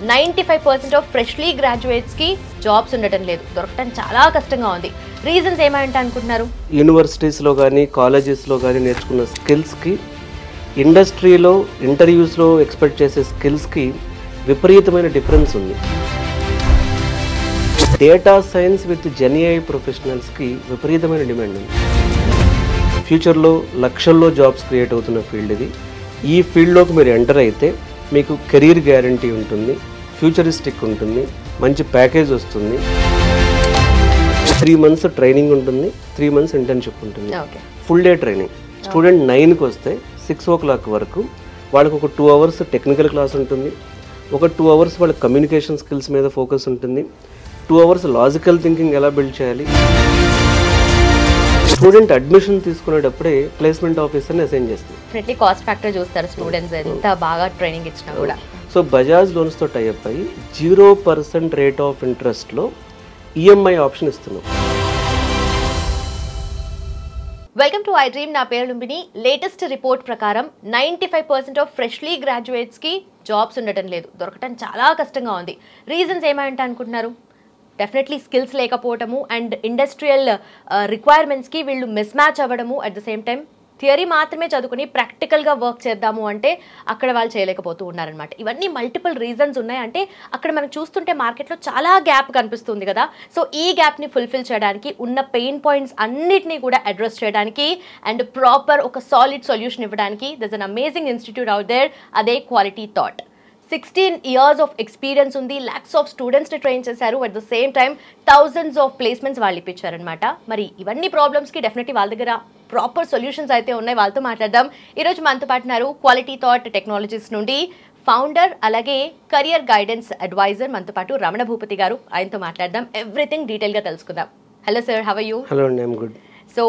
95% of freshly గ్రాడ్యుయేట్స్కి jobs ఉండటం లేదు, దొరకటం చాలా కష్టంగా ఉంది. రీజన్స్ ఏమంటే అనుకుంటున్నారు? యూనివర్సిటీస్లో కానీ కాలేజెస్లో కానీ నేర్చుకున్న స్కిల్స్కి ఇండస్ట్రీలో ఇంటర్వ్యూస్లో ఎక్స్పెక్ట్ చేసే స్కిల్స్కి విపరీతమైన డిఫరెన్స్ ఉంది. డేటా సైన్స్ విత్ జెన్ఏఐ ప్రొఫెషనల్స్కి విపరీతమైన డిమాండ్ ఉంది. ఫ్యూచర్లో లక్షల్లో జాబ్స్ క్రియేట్ అవుతున్న ఫీల్డ్ ఇది. ఈ ఫీల్డ్లోకి మీరు ఎంటర్ అయితే మీకు కెరీర్ గ్యారంటీ ఉంటుంది, ఫ్యూచరిస్టిక్ ఉంటుంది, మంచి ప్యాకేజ్ వస్తుంది. 3 months ట్రైనింగ్ ఉంటుంది, 3 months ఇంటర్న్షిప్ ఉంటుంది, ఫుల్ డే ట్రైనింగ్. స్టూడెంట్ 9కి వస్తే 6 o'clock వరకు వాళ్ళకు ఒక 2 hours టెక్నికల్ క్లాస్ ఉంటుంది, ఒక 2 hours వాళ్ళ కమ్యూనికేషన్ స్కిల్స్ మీద ఫోకస్ ఉంటుంది, 2 hours లాజికల్ థింకింగ్ ఎలా బిల్డ్ చేయాలి. స్టూడెంట్ అడ్మిషన్ తీసుకునేటప్పుడే ప్లేస్మెంట్ ఆఫీసర్ని అసైన్ చేస్తారు. కాస్ట్ ఫ్యాక్టర్ చూస్తారు స్టూడెంట్స్ ఎంత బాగా ట్రైనింగ్ ఇచ్చినా కూడా. సో బజాజ్ లోన్స్తో టైఅప్ అయ్యి 0% రేట్ ఆఫ్ ఇంట్రెస్ట్లో ఈఎంఐ ఆప్షన్ ఇస్తున్నాం. Welcome to I dream. నా పేరు లుంబిని. లేటెస్ట్ రిపోర్ట్ ప్రకారం 95% ఆఫ్ ఫ్రెష్లీ గ్రాడ్యుయేట్స్కి జాబ్స్ ఉండటం లేదు, దొరకటం చాలా కష్టంగా ఉంది. రీజన్స్ ఏమంటే అనుకుంటున్నారు? డెఫినెట్లీ స్కిల్స్ లేకపోవటము అండ్ ఇండస్ట్రియల్ రిక్వైర్మెంట్స్కి వీళ్ళు మిస్ మ్యాచ్ అవ్వడము. At the same time theory మాత్రమే చదువుకుని ప్రాక్టికల్గా వర్క్ చేద్దాము అంటే అక్కడ వాళ్ళు చేయలేకపోతూ ఉన్నారనమాట. ఇవన్నీ మల్టిపుల్ రీజన్స్ ఉన్నాయి. అంటే అక్కడ మనం చూస్తుంటే మార్కెట్లో చాలా గ్యాప్ కనిపిస్తుంది కదా. సో ఈ గ్యాప్ని ఫుల్ఫిల్ చేయడానికి ఉన్న పెయిన్ పాయింట్స్ అన్నిటినీ కూడా అడ్రస్ చేయడానికి అండ్ ప్రాపర్ ఒక సాలిడ్ సొల్యూషన్ ఇవ్వడానికి there's an amazing institute out there, అదే Quality Thought. 16 years of experience ఉంది, లాక్స్ ఆఫ్ స్టూడెంట్స్ని ట్రైన్ చేశారు. At the same time thousands of placements వాళ్ళు ఇప్పించారనమాట. మరి ఇవన్నీ ప్రాబ్లమ్స్కి డెఫినెట్లీ వాళ్ళ దగ్గర ప్రాపర్ సొల్యూషన్స్ అయితే ఉన్నాయి. వాళ్ళతో మాట్లాడదాం. ఈరోజు మనతో పాటున్నారు క్వాలిటీ థాట్ టెక్నాలజీస్ నుండి ఫౌండర్ అలాగే కెరియర్ గైడెన్స్ అడ్వైజర్ మనతో పాటు రమణ భూపతి గారు. ఆయనతో మాట్లాడదాం, ఎవ్రీథింగ్ డీటెయిల్గా తెలుసుకుందాం. Hello sir, how are you? Hello అండి, I'm good. So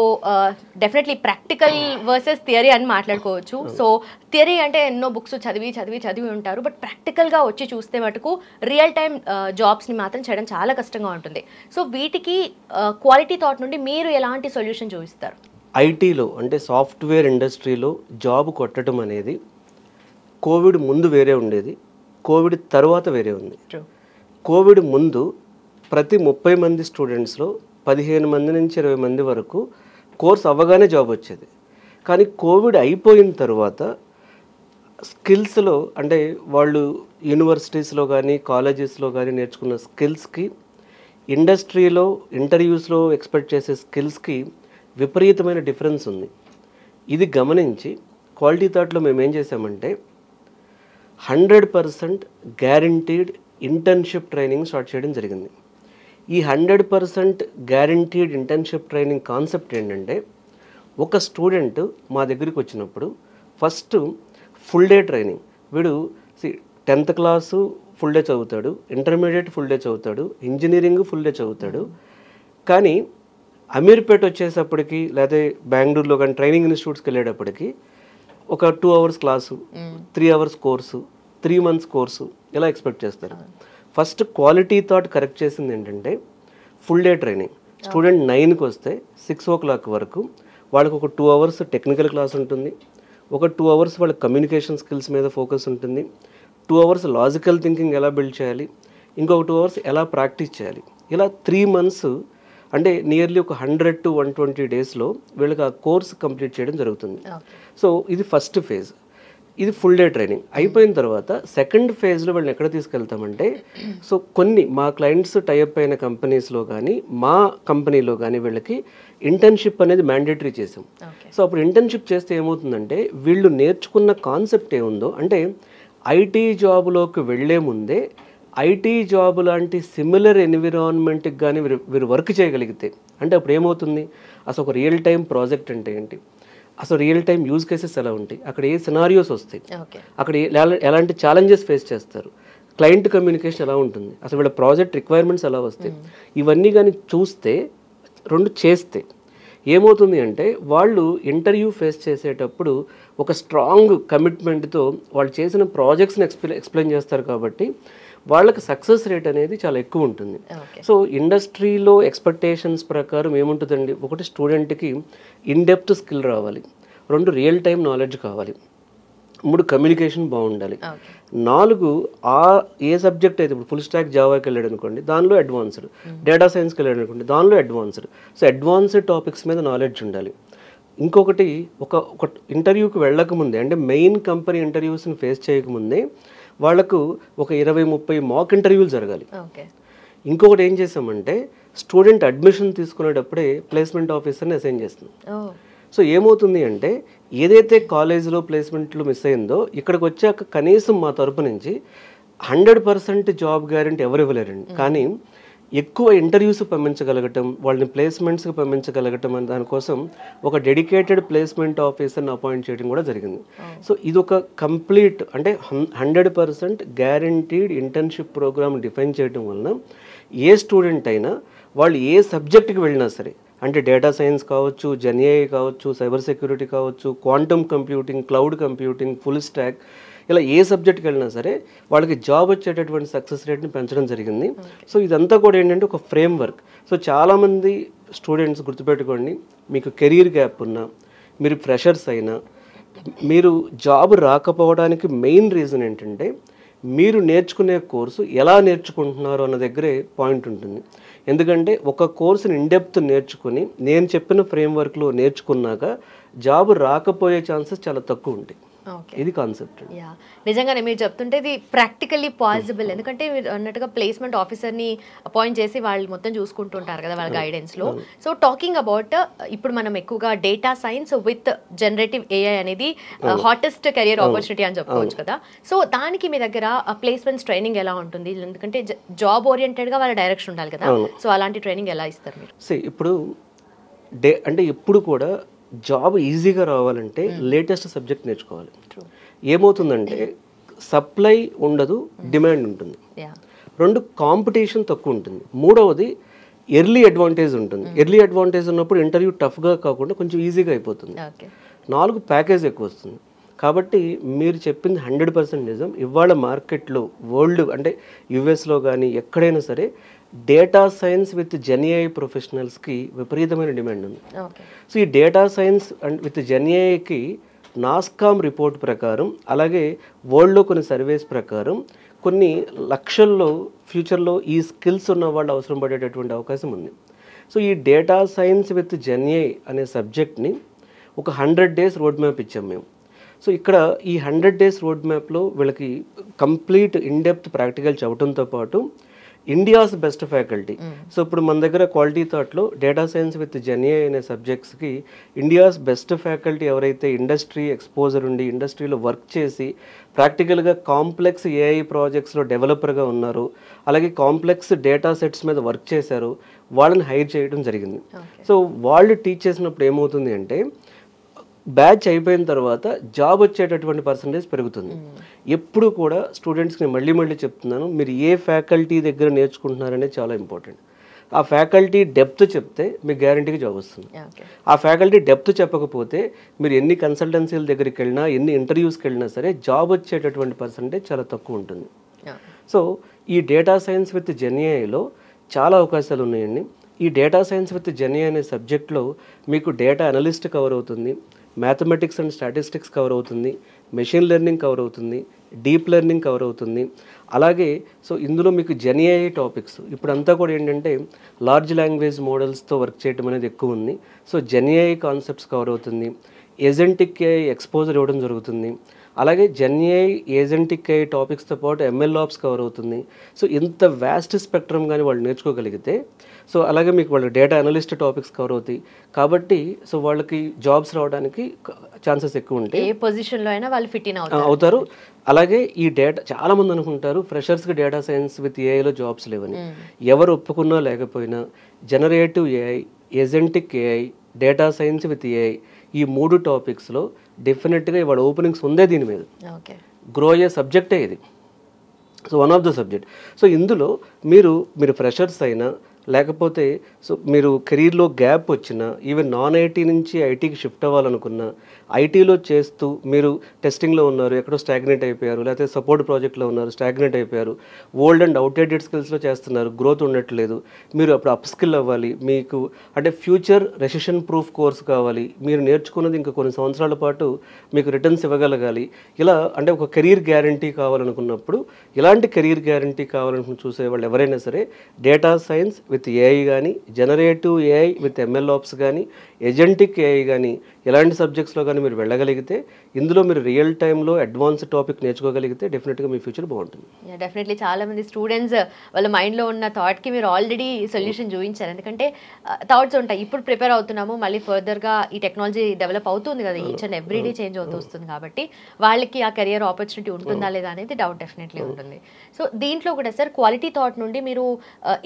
definitely practical versus theory అని మాట్లాడుకోవచ్చు. సో థియరీ అంటే ఎన్నో బుక్స్ చదివి ఉంటారు, బట్ ప్రాక్టికల్గా వచ్చి చూస్తే మటుకు రియల్ టైం జాబ్స్ని మాత్రం చేయడం చాలా కష్టంగా ఉంటుంది. సో వీటికి క్వాలిటీ థాట్ నుండి మీరు ఎలాంటి సొల్యూషన్ చూపిస్తారు? ఐటీలో అంటే సాఫ్ట్వేర్ ఇండస్ట్రీలో జాబ్ కొట్టడం అనేది కోవిడ్ ముందు వేరే ఉండేది, కోవిడ్ తర్వాత వేరే ఉంది. కోవిడ్ ముందు ప్రతి 30 మంది స్టూడెంట్స్లో 15 మంది నుంచి 20 మంది వరకు కోర్స్ అవ్వగానే జాబ్ వచ్చేది. కానీ కోవిడ్ అయిపోయిన తర్వాత స్కిల్స్లో అంటే వాళ్ళు యూనివర్సిటీస్లో కానీ కాలేజెస్లో కానీ నేర్చుకున్న స్కిల్స్కి ఇండస్ట్రీలో ఇంటర్వ్యూస్లో ఎక్స్పెక్ట్ చేసే స్కిల్స్కి విపరీతమైన డిఫరెన్స్ ఉంది. ఇది గమనించి క్వాలిటీ థాట్లో మేము ఏం చేసామంటే 100% గ్యారంటీడ్ ఇంటర్న్షిప్ ట్రైనింగ్ స్టార్ట్ చేయడం జరిగింది. ఈ 100% గ్యారంటీడ్ ఇంటర్న్షిప్ ట్రైనింగ్ కాన్సెప్ట్ ఏంటంటే, ఒక స్టూడెంట్ మా దగ్గరికి వచ్చినప్పుడు ఫస్ట్ ఫుల్ డే ట్రైనింగ్. వీడు 10th క్లాసు ఫుల్ డే చదువుతాడు, ఇంటర్మీడియట్ ఫుల్ డే చదువుతాడు, ఇంజనీరింగ్ ఫుల్ డే చదువుతాడు. కానీ అమీర్పేట వచ్చేటప్పటికి లేదా బెంగళూరులో కానీ ట్రైనింగ్ ఇన్స్టిట్యూట్స్కి వెళ్ళేటప్పటికి ఒక 2 hours class, 3 hours course, 3 months course ఇలా ఎక్స్పెక్ట్ చేస్తారు. ఫస్ట్ క్వాలిటీ థాట్ కరెక్ట్ చేసింది ఏంటంటే ఫుల్ డే ట్రైనింగ్. స్టూడెంట్ 9కి వస్తే 6 o'clock వరకు వాళ్ళకు ఒక 2 hours టెక్నికల్ క్లాస్ ఉంటుంది, ఒక 2 hours వాళ్ళ కమ్యూనికేషన్ స్కిల్స్ మీద ఫోకస్ ఉంటుంది, 2 hours లాజికల్ థింకింగ్ ఎలా బిల్డ్ చేయాలి, ఇంకొక 2 hours ఎలా ప్రాక్టీస్ చేయాలి. ఇలా 3 months అంటే నియర్లీ ఒక 100 to 120 daysలో వీళ్ళకి ఆ కోర్స్ కంప్లీట్ చేయడం జరుగుతుంది. సో ఇది ఫస్ట్ ఫేజ్. ఇది ఫుల్ డే ట్రైనింగ్ అయిపోయిన తర్వాత సెకండ్ ఫేజ్లో వీళ్ళని ఎక్కడ తీసుకెళ్తామంటే, సో కొన్ని మా క్లయింట్స్ టైఅప్ అయిన కంపెనీస్లో కానీ మా కంపెనీలో కానీ వీళ్ళకి ఇంటర్న్షిప్ అనేది మ్యాండేటరీ చేసాం. సో అప్పుడు ఇంటర్న్షిప్ చేస్తే ఏమవుతుందంటే వీళ్ళు నేర్చుకున్న కాన్సెప్ట్ ఏముందో అంటే ఐటీ జాబ్లోకి వెళ్లే ముందే ఐటీ జాబ్ లాంటి సిమిలర్ ఎన్విరాన్మెంట్కి కానీ వీరు వర్క్ చేయగలిగితే అంటే అప్పుడు ఏమవుతుంది, అసలు ఒక రియల్ టైం ప్రాజెక్ట్ అంటే ఏంటి, అసలు రియల్ టైం యూజ్ కేసెస్ ఎలా ఉంటాయి, అక్కడ ఏ సినారియోస్ వస్తాయి, అక్కడ ఎలాంటి ఛాలెంజెస్ ఫేస్ చేస్తారు, క్లయింట్ కమ్యూనికేషన్ ఎలా ఉంటుంది, అసలు వీళ్ళ ప్రాజెక్ట్ రిక్వైర్మెంట్స్ ఎలా వస్తాయి, ఇవన్నీ కానీ చూస్తే రెండు చేస్తే ఏమవుతుంది అంటే వాళ్ళు ఇంటర్వ్యూ ఫేస్ చేసేటప్పుడు ఒక స్ట్రాంగ్ కమిట్మెంట్తో వాళ్ళు చేసిన ప్రాజెక్ట్స్ని ఎక్స్ప్లెయిన్ చేస్తారు కాబట్టి వాళ్ళకి సక్సెస్ రేట్ అనేది చాలా ఎక్కువ ఉంటుంది. సో ఇండస్ట్రీలో ఎక్స్పెక్టేషన్స్ ప్రకారం ఏముంటుందండి, ఒకటి స్టూడెంట్కి ఇన్డెప్త్ స్కిల్ రావాలి, రెండు రియల్ టైం నాలెడ్జ్ కావాలి, 3 కమ్యూనికేషన్ బాగుండాలి, ఓకే 4 ఏ సబ్జెక్ట్ అయితే ఇప్పుడు ఫుల్ స్టాక్ జావాకి వెళ్ళాడు అనుకోండి దానిలో అడ్వాన్స్డ్, డేటా సైన్స్కి వెళ్ళాడు అనుకోండి దానిలో అడ్వాన్స్డ్. సో అడ్వాన్స్డ్ టాపిక్స్ మీద నాలెడ్జ్ ఉండాలి. ఇంకొకటి ఒక ఇంటర్వ్యూకి వెళ్ళకముందే అంటే మెయిన్ కంపెనీ ఇంటర్వ్యూస్ని ఫేస్ చేయకముందే వాళ్ళకు ఒక 20-30 మాక్ ఇంటర్వ్యూలు జరగాలి. ఓకే ఇంకొకటి ఏం చేసామంటే స్టూడెంట్ అడ్మిషన్ తీసుకునేటప్పుడే ప్లేస్మెంట్ ఆఫీసర్ని అసైన్ చేస్తుంది. సో ఏమవుతుంది అంటే ఏదైతే కాలేజీలో ప్లేస్మెంట్లు మిస్ అయిందో ఇక్కడికి వచ్చాక కనీసం మా తరపు నుంచి 100% జాబ్ గ్యారెంటీ ఎవరు ఇవ్వలేరండి. కానీ ఎక్కువ ఇంటర్వ్యూస్ పంపించగలగటం, వాళ్ళని ప్లేస్మెంట్స్కి పంపించగలగటం అనే దానికోసం ఒక డెడికేటెడ్ ప్లేస్మెంట్ ఆఫీసర్ని అపాయింట్ చేయడం కూడా జరిగింది. సో ఇది ఒక కంప్లీట్ అంటే 100% గ్యారెంటీడ్ ఇంటర్న్షిప్ ప్రోగ్రామ్ డిఫైన్ చేయడం వలన ఏ స్టూడెంట్ అయినా వాళ్ళు ఏ సబ్జెక్ట్కి వెళ్ళినా సరే అంటే డేటా సైన్స్ కావచ్చు, జెన్ఏఐ కావచ్చు, సైబర్ సెక్యూరిటీ కావచ్చు, quantum computing, cloud computing, full stock, ఇలా ఏ సబ్జెక్ట్కి వెళ్ళినా సరే వాళ్ళకి జాబ్ వచ్చేటటువంటి సక్సెస్ రేట్ని పెంచడం జరిగింది. సో ఇదంతా కూడా ఏంటంటే ఒక ఫ్రేమ్ వర్క్. సో చాలామంది స్టూడెంట్స్ గుర్తుపెట్టుకోండి, మీకు కెరీర్ గ్యాప్ ఉన్నా, మీరు ఫ్రెషర్స్ అయినా, మీరు జాబ్ రాకపోవడానికి మెయిన్ రీజన్ ఏంటంటే మీరు నేర్చుకునే కోర్సు ఎలా నేర్చుకుంటున్నారు అన్న దగ్గరే పాయింట్ ఉంటుంది. ఎందుకంటే ఒక కోర్సుని ఇన్డెప్త్ నేర్చుకుని నేను చెప్పిన ఫ్రేమ్వర్క్లో నేర్చుకున్నాక జాబ్ రాకపోయే ఛాన్సెస్ చాలా తక్కువ ఉంటాయి. ఇది కాన్సెప్ట్. యా నిజంగానే మీరు చెప్తుంటే ఇది ప్రాక్టికల్లీ పాసిబుల్. ఎందుకంటే మీరు అన్నట్టుగా ప్లేస్మెంట్ ఆఫీసర్ని అపాయింట్ చేసి వాళ్ళు మొత్తం చూసుకుంటుంటారు కదా వాళ్ళ గైడెన్స్లో. సో టాకింగ్ అబౌట్ ఇప్పుడు మనం ఎక్కువగా data science with generative AI అనేది హాటెస్ట్ కెరియర్ ఆపర్చునిటీ అని చెప్పుకోవచ్చు కదా. సో దానికి మీ దగ్గర ప్లేస్మెంట్స్ ట్రైనింగ్ ఎలా ఉంటుంది? ఎందుకంటే జాబ్ ఓరియంటెడ్గా వాళ్ళ డైరెక్షన్ ఉండాలి కదా. సో అలాంటి ట్రైనింగ్ ఎలా ఇస్తారు మీరు? ఇప్పుడు అంటే ఎప్పుడు కూడా జాబ్ ఈజీగా రావాలంటే లేటెస్ట్ సబ్జెక్ట్ నేర్చుకోవాలి. ఏమవుతుందంటే సప్లై ఉండదు, డిమాండ్ ఉంటుంది. 2 కాంపిటీషన్ తక్కువ ఉంటుంది. 3వది ఎర్లీ అడ్వాంటేజ్ ఉంటుంది. ఎర్లీ అడ్వాంటేజ్ ఉన్నప్పుడు ఇంటర్వ్యూ టఫ్గా కాకుండా కొంచెం ఈజీగా అయిపోతుంది. 4 ప్యాకేజ్ ఎక్కువ వస్తుంది. కాబట్టి మీరు చెప్పింది 100% నిజం. ఇవాళ మార్కెట్లో వరల్డ్ అంటే యుఎస్లో కానీ ఎక్కడైనా సరే డేటా సైన్స్ విత్ జెన్ఏఐ ప్రొఫెషనల్స్కి విపరీతమైన డిమాండ్ ఉంది. సో ఈ డేటా సైన్స్ అండ్ విత్ జెన్ఏఐకి నాస్కామ్ రిపోర్ట్ ప్రకారం అలాగే వరల్డ్లో కొన్ని సర్వేస్ ప్రకారం కొన్ని లక్షల్లో ఫ్యూచర్లో ఈ స్కిల్స్ ఉన్న వాళ్ళు అవసరం పడేటటువంటి అవకాశం ఉంది. సో ఈ డేటా సైన్స్ విత్ జెన్ఏఐ అనే సబ్జెక్ట్ని ఒక 100 days రోడ్ మ్యాప్ ఇచ్చాం మేము. సో ఇక్కడ ఈ 100 days రోడ్ మ్యాప్లో వీళ్ళకి కంప్లీట్ ఇన్డెప్త్ ప్రాక్టికల్ చదవడంతో పాటు ఇండియాస్ బెస్ట్ ఫ్యాకల్టీ. సో ఇప్పుడు మన దగ్గర క్వాలిటీ థాట్లో డేటా సైన్స్ విత్ జెన్ఏఐ అనే సబ్జెక్ట్స్కి ఇండియాస్ బెస్ట్ ఫ్యాకల్టీ ఎవరైతే ఇండస్ట్రీ ఎక్స్పోజర్ ఉండి ఇండస్ట్రీలో వర్క్ చేసి ప్రాక్టికల్గా కాంప్లెక్స్ ఏఐ ప్రాజెక్ట్స్లో డెవలపర్గా ఉన్నారు, అలాగే కాంప్లెక్స్ డేటా సెట్స్ మీద వర్క్ చేశారు, వాళ్ళని హైర్ చేయడం జరిగింది. సో వాళ్ళు టీచ్ చేసినప్పుడు ఏమవుతుంది అంటే బ్యాచ్ అయిపోయిన తర్వాత జాబ్ వచ్చేటటువంటి పర్సంటేజ్ పెరుగుతుంది. ఎప్పుడు కూడా స్టూడెంట్స్కి మళ్ళీ చెప్తున్నాను, మీరు ఏ ఫ్యాకల్టీ దగ్గర నేర్చుకుంటున్నారనేది చాలా ఇంపార్టెంట్. ఆ ఫ్యాకల్టీ డెప్త్ చెప్తే మీకు గ్యారంటీగా జాబ్ వస్తుంది. ఆ ఫ్యాకల్టీ డెప్త్ చెప్పకపోతే మీరు ఎన్ని కన్సల్టెన్సీల దగ్గరికి వెళ్ళినా ఎన్ని ఇంటర్వ్యూస్కి వెళ్ళినా సరే జాబ్ వచ్చేటటువంటి పర్సంటేజ్ చాలా తక్కువ ఉంటుంది. సో ఈ డేటా సైన్స్ విత్ జెన్ఏఐలో చాలా అవకాశాలు ఉన్నాయండి. ఈ డేటా సైన్స్ విత్ జెన్ఏఐ అనే సబ్జెక్ట్లో మీకు డేటా అనలిస్ట్ కవర్ అవుతుంది, మ్యాథమెటిక్స్ అండ్ స్టాటిస్టిక్స్ కవర్ అవుతుంది, మెషిన్ లెర్నింగ్ కవర్ అవుతుంది, డీప్ లెర్నింగ్ కవర్ అవుతుంది. అలాగే సో ఇందులో మీకు జెన్ఏఐ టాపిక్స్ ఇప్పుడంతా కూడా ఏంటంటే లార్జ్ లాంగ్వేజ్ మోడల్స్తో వర్క్ చేయడం అనేది ఎక్కువ ఉంది. సో జెన్ఏఐ కాన్సెప్ట్స్ కవర్ అవుతుంది, ఏజెంటిక్ ఏఐ ఎక్స్పోజర్ ఇవ్వడం జరుగుతుంది. అలాగే జెన్ఏఐ ఏజెంటిక్ ఏఐ టాపిక్స్తో పాటు ఎంఎల్ ఆప్స్ కవర్ అవుతుంది. సో ఇంత వ్యాస్ట్ స్పెక్ట్రమ్ కానీ వాళ్ళు నేర్చుకోగలిగితే సో అలాగే మీకు వాళ్ళ డేటా అనలిస్ట్ టాపిక్స్ కవర్ అవుతాయి. కాబట్టి సో వాళ్ళకి జాబ్స్ రావడానికి ఛాన్సెస్ ఎక్కువ ఉంటాయి. ఏ పొజిషన్లో అయినా వాళ్ళు ఫిట్ ఇన్ అవుతారు. అలాగే ఈ డేటా చాలామంది అనుకుంటారు ఫ్రెషర్స్కి డేటా సైన్స్ విత్ ఏఐలో జాబ్స్ లేవని. ఎవరు ఒప్పుకున్నా లేకపోయినా generative AI, agentic AI, data science with AI ఈ 3 టాపిక్స్లో డెఫినెట్గా ఇవాళ ఓపెనింగ్స్ ఉందే. దీని మీద గ్రో అయ్యే సబ్జెక్టే ఇది. So one of the subject. So ఇందులో మీరు ఫ్రెషర్స్ అయినా లేకపోతే సో మీరు కెరీర్లో గ్యాప్ వచ్చినా ఈవెన్ నాన్ ఐటీ నుంచి ఐటీకి షిఫ్ట్ అవ్వాలనుకున్నా ఐటీలో చేస్తూ మీరు టెస్టింగ్లో ఉన్నారు, ఎక్కడో స్టాగ్నేట్ అయిపోయారు, లేకపోతే సపోర్ట్ ప్రాజెక్ట్లో ఉన్నారు, స్టాగ్నేట్ అయిపోయారు, ఓల్డ్ అండ్ అవుట్డేటెడ్ స్కిల్స్లో చేస్తున్నారు, గ్రోత్ ఉండట్లేదు, మీరు అప్పుడు అప్ స్కిల్ అవ్వాలి, మీకు అంటే ఫ్యూచర్ రెసిషన్ ప్రూఫ్ కోర్స్ కావాలి, మీరు నేర్చుకున్నది ఇంకా కొన్ని సంవత్సరాల పాటు మీకు రిటర్న్స్ ఇవ్వగలగాలి, ఇలా అంటే ఒక కెరీర్ గ్యారంటీ కావాలనుకున్నప్పుడు ఇలాంటి కెరీర్ గ్యారంటీ కావాలనుకుని చూసే వాళ్ళు ఎవరైనా సరే డేటా సైన్స్ విత్ ఏఐ కానీ, generative AI with ML ops కానీ, ఏజెంటిక్ ఏఐ కానీ ఎలాంటి సబ్జెక్ట్స్లో కానీ మీరు వెళ్ళగలిగితే, ఇందులో మీరు రియల్ టైంలో అడ్వాన్స్ టాపిక్ నేర్చుకోగలిగితే డెఫినెట్గా మీ ఫ్యూచర్ బాగుంటుంది. డెఫినెట్లీ చాలా మంది స్టూడెంట్స్ వాళ్ళ మైండ్లో ఉన్న థాట్కి మీరు ఆల్రెడీ సొల్యూషన్ చూపించారు. ఎందుకంటే థాట్స్ ఉంటాయి, ఇప్పుడు ప్రిపేర్ అవుతున్నాము, మళ్ళీ ఫర్దర్గా ఈ టెక్నాలజీ డెవలప్ అవుతుంది కదా, ఈచ్ అండ్ ఎవ్రీడే చేంజ్ అవుతూ వస్తుంది కాబట్టి వాళ్ళకి ఆ కెరియర్ ఆపర్చునిటీ ఉంటుందా లేదా అనేది డౌట్ డెఫినెట్లీ ఉంటుంది. సో దీంట్లో కూడా సార్ క్వాలిటీ థాట్ నుండి మీరు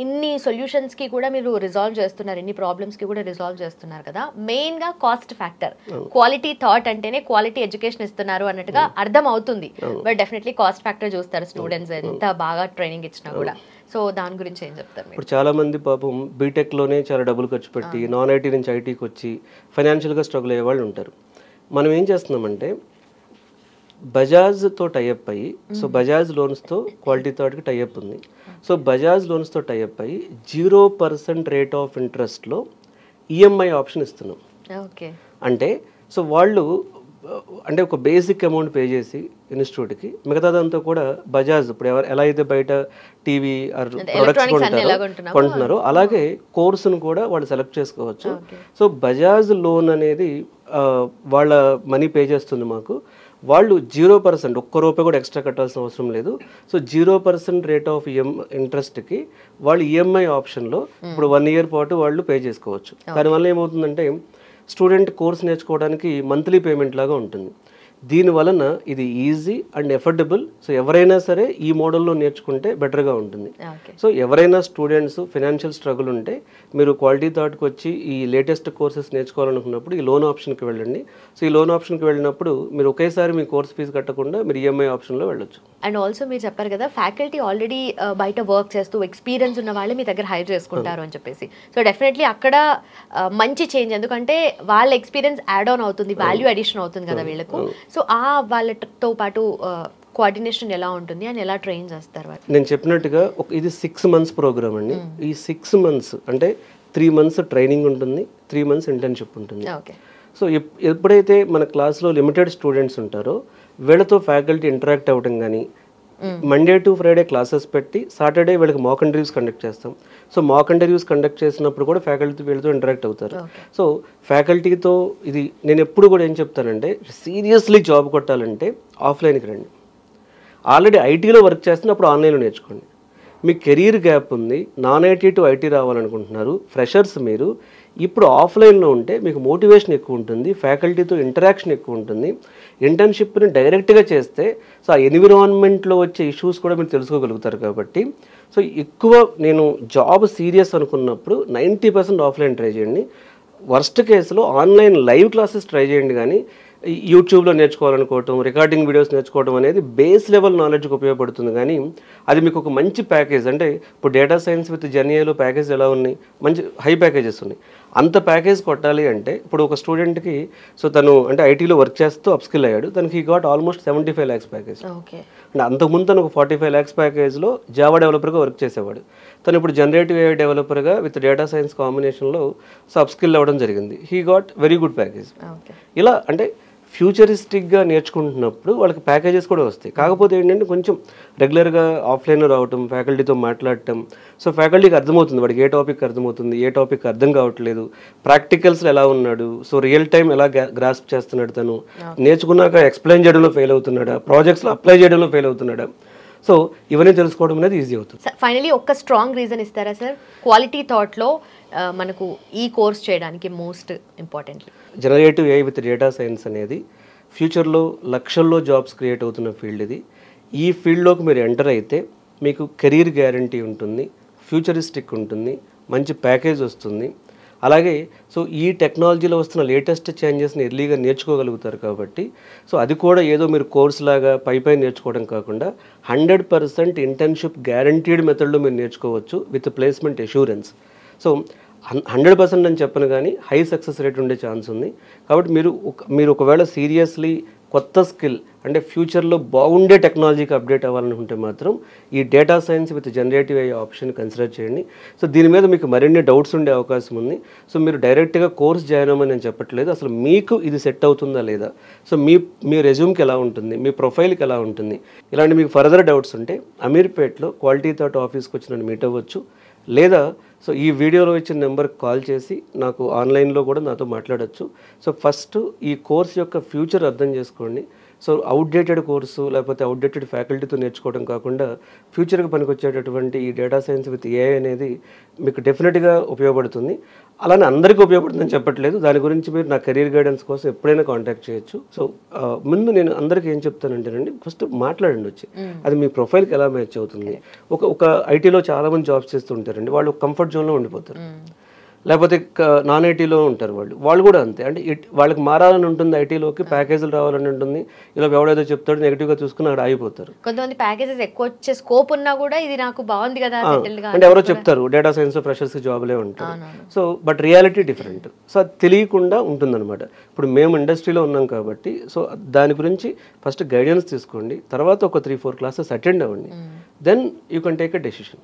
ఇన్ని సొల్యూషన్స్కి కూడా మీరు రిజాల్వ్ చేస్తున్నారు, ఇన్ని ప్రాబ్లమ్స్కి కూడా రిజాల్వ్ చేస్తున్నారు కదా, మెయిన్గా కాస్ట్ ఫ్యాక్టర్. క్వాలిటీ థాట్ అంటేనే క్వాలిటీ ఎడ్యుకేషన్ ఇస్తున్నారు అన్నట్టుగా అర్థం అవుతుంది, బట్ డెఫినెట్లీ కాస్ట్ ఫ్యాక్టర్ చూస్తారు స్టూడెంట్స్ ఎంత బాగా ట్రైనింగ్ ఇచ్చినా కూడా. సో దాని గురించి ఏం చెప్తారు? ఇప్పుడు చాలా మంది పాపం బీటెక్లోనే చాలా డబ్బులు ఖర్చు పెట్టి నాన్ ఐటీ నుంచి ఐటీకి వచ్చి ఫైనాన్షియల్గా స్ట్రగుల్ అయ్యే వాళ్ళు ఉంటారు. మనం ఏం చేస్తున్నామంటే బజాజ్తో టైఅప్ అయ్యి, సో బజాజ్ లోన్స్తో క్వాలిటీ థాట్కి టైఅప్ ఉంది. సో బజాజ్ లోన్స్తో టైఅప్ అయ్యి 0% రేట్ ఆఫ్ ఇంట్రెస్ట్లో ఈఎంఐ ఆప్షన్ ఇస్తున్నాం. ఓకే, అంటే సో వాళ్ళు అంటే ఒక బేసిక్ అమౌంట్ పే చేసి ఇన్స్టిట్యూట్కి, మిగతాదంతా కూడా బజాజ్ ఇప్పుడు ఎలా అయితే బయట టీవీ ప్రొడక్ట్స్ కొంటున్నారో అలాగే కోర్సును కూడా వాళ్ళు సెలెక్ట్ చేసుకోవచ్చు. సో బజాజ్ లోన్ అనేది వాళ్ళ మనీ పే చేస్తుంది మాకు, వాళ్ళు 0% ఒక్క రూపాయి కూడా ఎక్స్ట్రా కట్టాల్సిన అవసరం లేదు. సో 0% రేట్ ఆఫ్ ఇంట్రెస్ట్కి వాళ్ళు ఈఎంఐ ఆప్షన్లో ఇప్పుడు 1 year పాటు వాళ్ళు పే చేసుకోవచ్చు. దానివల్ల ఏమవుతుందంటే స్టూడెంట్ కోర్స్ నేర్చుకోవడానికి మంత్లీ పేమెంట్ లాగా ఉంటుంది. దీనివలన ఇది ఈజీ అండ్ ఎఫర్డబుల్. సో ఎవరైనా సరే ఈ మోడల్లో నేర్చుకుంటే బెటర్గా ఉంటుంది. సో ఎవరైనా స్టూడెంట్స్ ఫైనాన్షియల్ స్ట్రగుల్ ఉంటే మీరు క్వాలిటీ థాట్కి వచ్చి ఈ లేటెస్ట్ కోర్సెస్ నేర్చుకోవాలనుకున్నప్పుడు ఈ లోన్ ఆప్షన్కి వెళ్ళండి. సో ఈ లోన్ ఆప్షన్కి వెళ్ళినప్పుడు మీరు ఒకేసారి మీ కోర్స్ ఫీజు కట్టకుండా మీరు ఈఎంఐ ఆప్షన్లో వెళ్ళొచ్చు. అండ్ ఆల్సో మీరు చెప్పారు కదా ఫ్యాకల్టీ ఆల్రెడీ బయట వర్క్ చేస్తూ ఎక్స్పీరియన్స్ ఉన్న వాళ్ళే మీ దగ్గర హైర్ చేసుకుంటారు అని చెప్పేసి. సో డెఫినెట్లీ అక్కడ మంచి చేంజ్, ఎందుకంటే వాళ్ళ ఎక్స్పీరియన్స్ యాడ్ ఆన్ అవుతుంది, వాల్యూ అడిషన్ అవుతుంది కదా వీళ్ళకు. సో ఆ వాళ్ళతో పాటు కోఆర్డినేషన్ ఎలా ఉంటుంది అని ఎలా ట్రైన్ చేస్తారు? నేను చెప్పినట్టుగా ఇది 6 months ప్రోగ్రామ్ అండి. ఈ 6 months అంటే 3 months ట్రైనింగ్ ఉంటుంది, 3 months ఇంటర్న్షిప్ ఉంటుంది. సో ఎప్పుడైతే మన క్లాస్లో లిమిటెడ్ స్టూడెంట్స్ ఉంటారో వీళ్ళతో ఫ్యాకల్టీ ఇంటరాక్ట్ అవ్వడం కానీ, మండే టు ఫ్రైడే క్లాసెస్ పెట్టి సాటర్డే వీళ్ళకి మాక్ ఇంటర్వ్యూస్ కండక్ట్ చేస్తాం. సో మాక్ ఇంటర్వ్యూస్ కండక్ట్ చేసినప్పుడు కూడా ఫ్యాకల్టీ వీళ్ళతో ఇంటరాక్ట్ అవుతారు. సో ఫ్యాకల్టీతో ఇది నేను ఎప్పుడు కూడా ఏం చెప్తానంటే, సీరియస్లీ జాబ్ కొట్టాలంటే ఆఫ్లైన్కి రండి. ఆల్రెడీ ఐటీలో వర్క్ చేస్తున్నప్పుడు ఆన్లైన్లో నేర్చుకోండి. మీ కెరీర్ గ్యాప్ ఉంది, నాన్ ఐటీ టు ఐటీ రావాలనుకుంటున్నారు, ఫ్రెషర్స్ మీరు, ఇప్పుడు ఆఫ్లైన్లో ఉంటే మీకు మోటివేషన్ ఎక్కువ ఉంటుంది, ఫ్యాకల్టీతో ఇంటరాక్షన్ ఎక్కువ ఉంటుంది. ఇంటర్న్షిప్ని డైరెక్ట్గా చేస్తే సో ఆ ఎన్విరాన్మెంట్లో వచ్చే ఇష్యూస్ కూడా మీరు తెలుసుకోగలుగుతారు. కాబట్టి సో ఎక్కువ నేను జాబ్ సీరియస్ అనుకున్నప్పుడు 90% ఆఫ్లైన్ ట్రై చేయండి. వర్స్ట్ కేసులో ఆన్లైన్ లైవ్ క్లాసెస్ ట్రై చేయండి. కానీ యూట్యూబ్లో నేర్చుకోవాలనుకోవటం, రికార్డింగ్ వీడియోస్ నేర్చుకోవడం అనేది బేస్ లెవెల్ నాలెడ్జ్కి ఉపయోగపడుతుంది. కానీ అది మీకు ఒక మంచి ప్యాకేజ్, అంటే ఇప్పుడు డేటా సైన్స్ విత్ జెన్ఏలో ప్యాకేజ్ ఎలా ఉన్నాయి, మంచి హై ప్యాకేజెస్ ఉన్నాయి. అంత ప్యాకేజ్ కొట్టాలి అంటే ఇప్పుడు ఒక స్టూడెంట్కి సో తను అంటే ఐటీలో వర్క్ చేస్తూ అప్స్కిల్ అయ్యాడు, తనకి ఈ గాట్ ఆల్మోస్ట్ 75 lakhs ప్యాకేజ్. అంటే అంతకుముందు తను ఒక 45 lakhs ప్యాకేజ్లో జావా డెవలపర్గా వర్క్ చేసేవాడు. తను ఇప్పుడు జనరేటివ్ ఏఐ డెవలపర్గా విత్ డేటా సైన్స్ కాంబినేషన్లో సో అప్స్కిల్ అవ్వడం జరిగింది. He got very good package. ఇలా అంటే ఫ్యూచరిస్టిక్గా నేర్చుకుంటున్నప్పుడు వాళ్ళకి ప్యాకేజెస్ కూడా వస్తాయి. కాకపోతే ఏంటంటే కొంచెం రెగ్యులర్గా ఆఫ్లైన్లో రావటం, ఫ్యాకల్టీతో మాట్లాడటం. సో ఫ్యాకల్టీకి అర్థమవుతుంది వాడికి ఏ టాపిక్ అర్థమవుతుంది, ఏ టాపిక్ అర్థం కావట్లేదు, ప్రాక్టికల్స్లో ఎలా ఉన్నాడు, సో రియల్ టైం ఎలా గ్రాస్ప్ చేస్తున్నాడు, తను నేర్చుకున్నాక ఎక్స్ప్లెయిన్ చేయడంలో ఫెయిల్ అవుతున్నాడా, ప్రాజెక్ట్స్లో అప్లై చేయడంలో ఫెయిల్ అవుతున్నాడా. సో ఇవన్నీ తెలుసుకోవడం అనేది ఈజీ అవుతుంది. ఫైనలీ ఒక స్ట్రాంగ్ రీజన్ ఇస్తారా సార్ క్వాలిటీ థాట్లో మనకు ఈ కోర్స్ చేయడానికి most importantly? Generative AI with data science అనేది ఫ్యూచర్లో లక్షల్లో జాబ్స్ క్రియేట్ అవుతున్న ఫీల్డ్ ఇది. ఈ ఫీల్డ్లోకి మీరు ఎంటర్ అయితే మీకు కెరీర్ గ్యారంటీ ఉంటుంది, ఫ్యూచరిస్టిక్ ఉంటుంది, మంచి ప్యాకేజ్ వస్తుంది. అలాగే సో ఈ టెక్నాలజీలో వస్తున్న లేటెస్ట్ చేంజెస్ని ఎర్లీగా నేర్చుకోగలుగుతారు కాబట్టి సో అది కూడా ఏదో మీరు కోర్స్ లాగా పై నేర్చుకోవడం కాకుండా 100% ఇంటర్న్షిప్ గ్యారంటీడ్ మెథడ్లో మీరు నేర్చుకోవచ్చు విత్ ప్లేస్మెంట్ అష్యూరెన్స్. సో 100% అని చెప్పను కానీ హై సక్సెస్ రేట్ ఉండే ఛాన్స్ ఉంది. కాబట్టి మీరు ఒకవేళ సీరియస్లీ కొత్త స్కిల్ అంటే ఫ్యూచర్లో బాగుండే టెక్నాలజీకి అప్డేట్ అవ్వాలనుకుంటే మాత్రం ఈ data science with generative AI option consider చేయండి. సో దీని మీద మీకు మరిన్ని డౌట్స్ ఉండే అవకాశం ఉంది. సో మీరు డైరెక్ట్గా కోర్స్ జాయిన్ అవ్వమని నేను చెప్పట్లేదు, అసలు మీకు ఇది సెట్ అవుతుందా లేదా, సో మీ రెజ్యూమ్కి ఎలా ఉంటుంది, మీ ప్రొఫైల్కి ఎలా ఉంటుంది, ఇలాంటి మీకు ఫర్దర్ డౌట్స్ ఉంటే అమీర్పేట్లో క్వాలిటీ థాట్ ఆఫీస్కి వచ్చి నన్ను మీట్ అవ్వచ్చు, లేదా సో ఈ వీడియోలో ఇచ్చిన నెంబర్కి కాల్ చేసి నాకు ఆన్లైన్లో కూడా నాతో మాట్లాడచ్చు. సో ఫస్ట్ ఈ కోర్స్ యొక్క ఫ్యూచర్ అర్థం చేసుకోండి. సో అవుట్డేటెడ్ కోర్సు లేకపోతే అవుట్డేటెడ్ ఫ్యాకల్టీతో నేర్చుకోవడం కాకుండా ఫ్యూచర్కి పనికొచ్చేటటువంటి ఈ డేటా సైన్స్ విత్ AI అనేది మీకు డెఫినెట్గా ఉపయోగపడుతుంది. అలానే అందరికీ ఉపయోగపడుతుందని చెప్పట్లేదు, దాని గురించి మీరు నా కెరీర్ గైడెన్స్ కోసం ఎప్పుడైనా కాంటాక్ట్ చేయొచ్చు. సో ముందు నేను అందరికీ ఏం చెప్తానంటేనండి, ఫస్ట్ మాట్లాడండి వచ్చి, అది మీ ప్రొఫైల్కి ఎలా మ్యాచ్ అవుతుంది. ఒక ఐటీలో చాలామంది జాబ్స్ చేస్తూ ఉంటారండి, వాళ్ళు కంఫర్ట్ జోన్లో ఉండిపోతారు. లేకపోతే నాన్ ఐటీలో ఉంటారు వాళ్ళు కూడా అంతే. అంటే వాళ్ళకి మారాలని ఉంటుంది, ఐటీలోకి ప్యాకేజీలు రావాలని ఉంటుంది, ఇలా ఎవడేదో చెప్తాడు నెగిటివ్గా చూసుకుని అక్కడ ఆగిపోతారు. కొంతమంది ప్యాకేజెస్ ఎక్కువ వచ్చే స్కోప్ ఉన్నా కూడా ఇది నాకు బాగుంది కదా అంటే ఎవరో చెప్తారు డేటా సైన్స్ ఫ్రెషర్స్కి జాబ్లే ఉంటారు. So but reality different. So అది తెలియకుండా ఉంటుందన్నమాట. ఇప్పుడు మేము ఇండస్ట్రీలో ఉన్నాం కాబట్టి సో దాని గురించి ఫస్ట్ గైడెన్స్ తీసుకోండి, తర్వాత ఒక 3-4 క్లాసెస్ అటెండ్ అవ్వండి, then you can take a decision.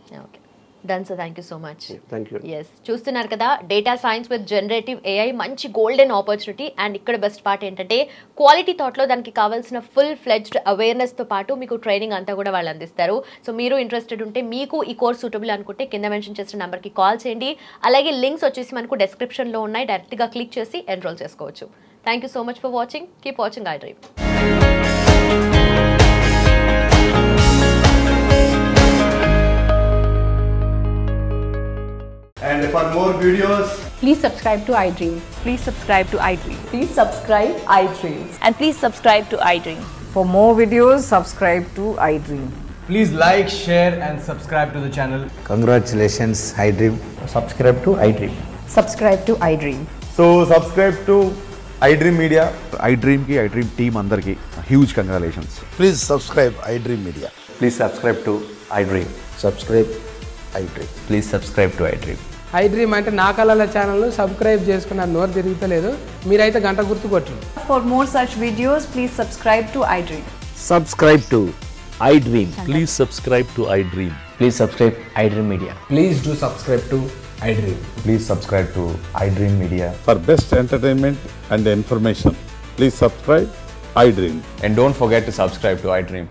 Done sir, thank you so much. Thank you. Yes, చూస్తున్నారు కదా, data science with generative AI మంచి గోల్డెన్ ఆపర్చునిటీ. అండ్ ఇక్కడ బెస్ట్ పార్ట్ ఏంటంటే క్వాలిటీ థాట్లో దానికి కావాల్సిన ఫుల్ ఫ్లెడ్జ్డ్ అవేర్నెస్తో పాటు మీకు ట్రైనింగ్ అంతా కూడా వాళ్ళు అందిస్తారు. సో మీరు ఇంట్రెస్టెడ్ ఉంటే, మీకు ఈ కోర్స్ సూటబుల్ అనుకుంటే కింద మెన్షన్ చేసిన నెంబర్కి కాల్ చేయండి. అలాగే లింక్స్ వచ్చేసి మనకు డెస్క్రిప్షన్లో ఉన్నాయి, డైరెక్ట్గా క్లిక్ చేసి ఎన్రోల్ చేసుకోవచ్చు. Thank you so much for watching. Keep watching iDream. And for more videos, please subscribe to iDream. Please subscribe to iDream. Please subscribe iDream. And please subscribe to iDream. For more videos, subscribe to iDream. please like, share and subscribe to the channel. Congratulations, iDream. Subscribe to iDream. Subscribe to iDream. So subscribe to iDream Media. iDream ki iDream team andarki huge congratulations. Please subscribe iDream Media. Please subscribe to iDream. Subscribe iDream. Please subscribe to iDream. iDream అంటే నా కళల channel subscribe చేసుకున్న నోరు తిరుగుతలేదు, మీరైతే గంట గుర్తు కొట్టండి. For more such videos, please subscribe to iDream. Subscribe to iDream. Please subscribe to iDream. Please subscribe iDream Media. Please do subscribe to iDream. Please subscribe to iDream Media. For best entertainment and information, please subscribe iDream. And don't forget to subscribe to iDream.